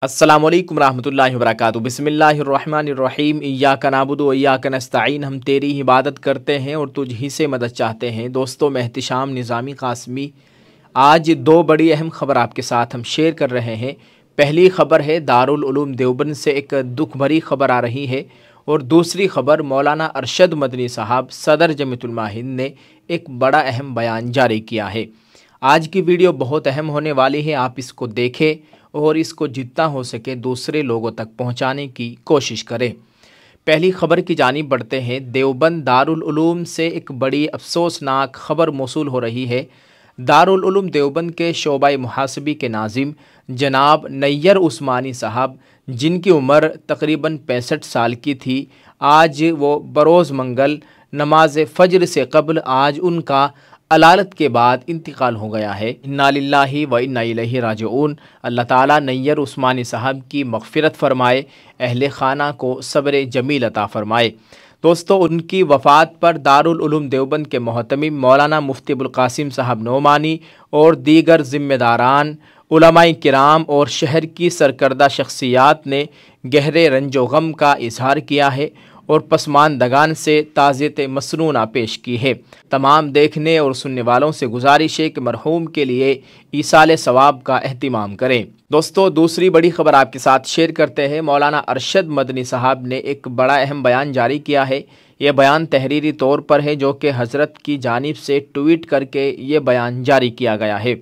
अस्सलामु अलैकुम रहमतुल्लाहि व बरकातुहू। बिस्मिल्लाहिर्रहमानिर्रहीम। इय्याका नअबुदु व इय्याका नस्तईन। हम तेरी ही इबादत करते हैं और तुझ ही से मदद चाहते हैं। दोस्तों, मैं एहतिशाम निज़ामी क़ासिमी आज दो बड़ी अहम ख़बर आपके साथ हम शेयर कर रहे हैं। पहली ख़बर है दारुल उलूम देवबंद से एक दुख भरी ख़बर आ रही है और दूसरी ख़बर मौलाना अरशद मदनी साहब सदर जमीयतुल उलमा हिंद ने एक बड़ा अहम बयान जारी किया है। आज की वीडियो बहुत अहम होने वाली है, आप इसको देखें और इसको जितना हो सके दूसरे लोगों तक पहुंचाने की कोशिश करें। पहली खबर की जानिब बढ़ते हैं। देवबंद दारुल उलूम से एक बड़ी अफसोसनाक खबर मौसूल हो रही है। दारुल उलूम देवबंद के शोबा मुहासबी के नाजिम जनाब नैयर उस्मानी साहब, जिनकी उम्र तकरीबन 65 साल की थी, आज वो बरोज़ मंगल नमाज फ़ज्र से कबल आज उनका अलालत के बाद इंतकाल हो गया है। इन्ना लिल्लाहि व इन्ना इलैहि राजिऊन। अल्लाह ताला नैयर उस्मानी साहब की मग़फ़िरत फ़रमाए, अहले ख़ाना को सब्र जमील अता फ़रमाए। दोस्तों, उनकी वफ़ात पर दारुल उलूम देवबंद के मोहतमिम मौलाना मुफ्ती अबुल क़ासिम साहब नोमानी और दीगर ज़िम्मेदारान, उलमाए किराम और शहर की सरकर्दा शख्सियात ने गहरे रंजो गम का इजहार किया है और पसमानदगान से ताज़ियत मसनूना पेश की है। तमाम देखने और सुनने वालों से गुजारिश है कि मरहूम के लिए ईसाले सवाब का एहतिमाम करें। दोस्तों, दूसरी बड़ी ख़बर आपके साथ शेयर करते हैं। मौलाना अरशद मदनी साहब ने एक बड़ा अहम बयान जारी किया है। ये बयान तहरीरी तौर पर है, जो कि हज़रत की जानिब से ट्वीट करके ये बयान जारी किया गया है।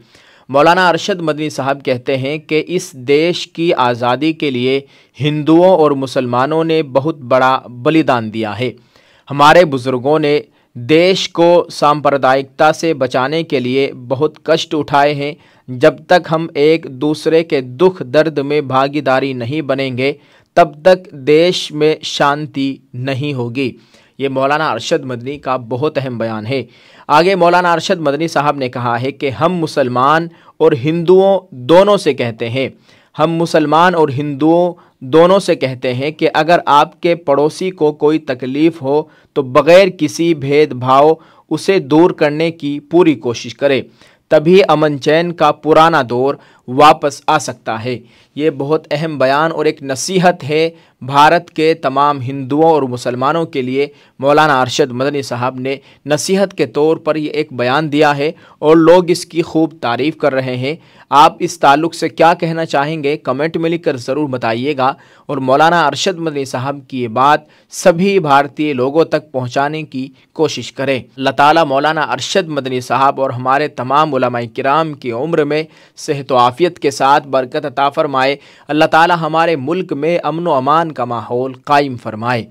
मौलाना अरशद मदनी साहब कहते हैं कि इस देश की आज़ादी के लिए हिंदुओं और मुसलमानों ने बहुत बड़ा बलिदान दिया है। हमारे बुज़ुर्गों ने देश को सांप्रदायिकता से बचाने के लिए बहुत कष्ट उठाए हैं। जब तक हम एक दूसरे के दुख दर्द में भागीदारी नहीं बनेंगे, तब तक देश में शांति नहीं होगी। ये मौलाना अरशद मदनी का बहुत अहम बयान है। आगे मौलाना अरशद मदनी साहब ने कहा है कि हम मुसलमान और हिंदुओं दोनों से कहते हैं, हम मुसलमान और हिंदुओं दोनों से कहते हैं कि अगर आपके पड़ोसी को कोई तकलीफ़ हो तो बग़ैर किसी भेदभाव उसे दूर करने की पूरी कोशिश करें, तभी अमन चैन का पुराना दौर वापस आ सकता है। ये बहुत अहम बयान और एक नसीहत है भारत के तमाम हिंदुओं और मुसलमानों के लिए। मौलाना अरशद मदनी साहब ने नसीहत के तौर पर ये एक बयान दिया है और लोग इसकी खूब तारीफ़ कर रहे हैं। आप इस ताल्लुक़ से क्या कहना चाहेंगे, कमेंट में लिखकर ज़रूर बताइएगा और मौलाना अरशद मदनी साहब की ये बात सभी भारतीय लोगों तक पहुँचाने की कोशिश करें। अल्लाह ताला मौलाना अरशद मदनी साहब और हमारे तमाम उलमाए किराम की उम्र में सेहत व आफ़ियत के साथ बरकत अता फ़रमाए। अल्लाह ताला हमारे मुल्क में अमन व अमान का माहौल कायम फरमाए।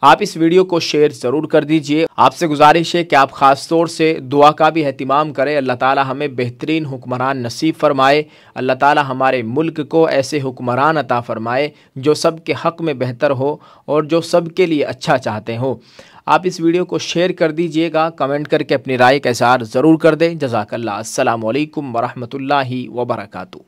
आप इस वीडियो को शेयर ज़रूर कर दीजिए। आपसे गुजारिश है कि आप ख़ास तौर से दुआ का भी एहतिमाम करें। अल्लाह ताला हमें बेहतरीन हुक्मरान नसीब फरमाए। अल्लाह ताला हमारे मुल्क को ऐसे हुक्मरान अता फ़रमाए जो सब के हक़ में बेहतर हो और जो सब के लिए अच्छा चाहते हो। आप इस वीडियो को शेयर कर दीजिएगा, कमेंट करके अपनी राय का इज़हार ज़रूर कर दें। जज़ाकल्लाह। अस्सलामु अलैकुम व रहमतुल्लाहि व बरकातुहू।